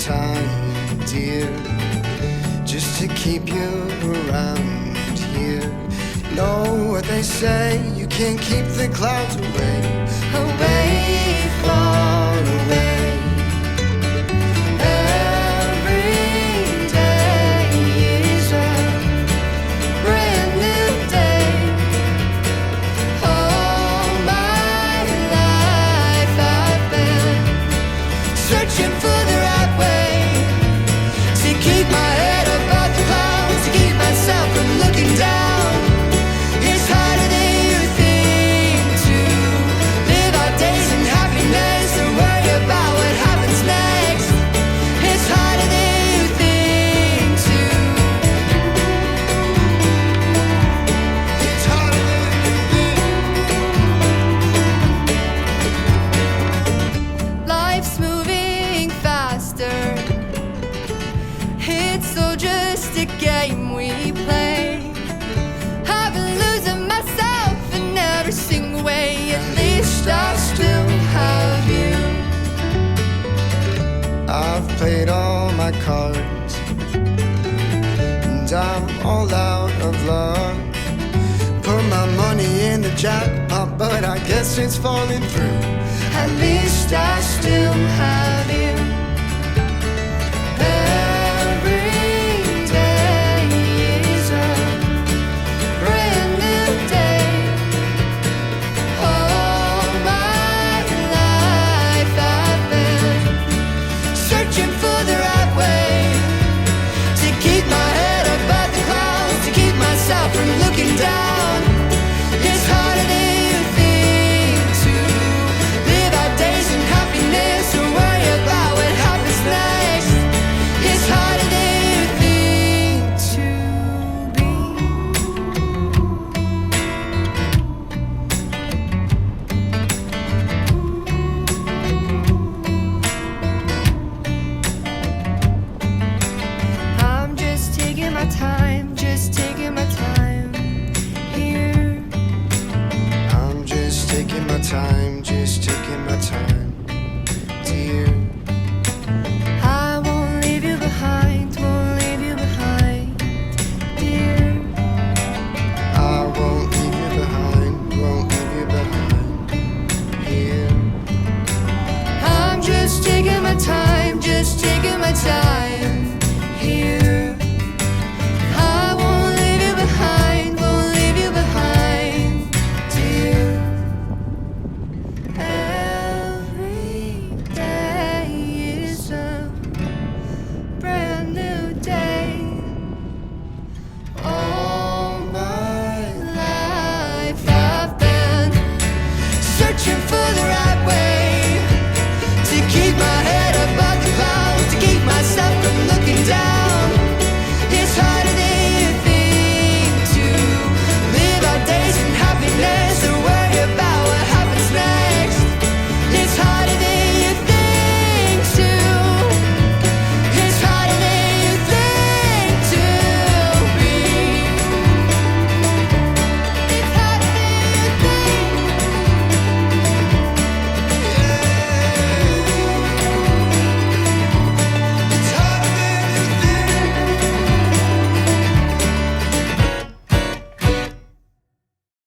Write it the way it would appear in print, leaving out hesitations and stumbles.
time, dear, just to keep you around here. Know what they say, you can't keep the clouds away, away, far away. It's all just a game we play. I've been losing myself in every single way. At least I still have you. I've played all my cards, and I'm all out of luck. Put my money in the jackpot, but I guess it's falling through. At least I still have you.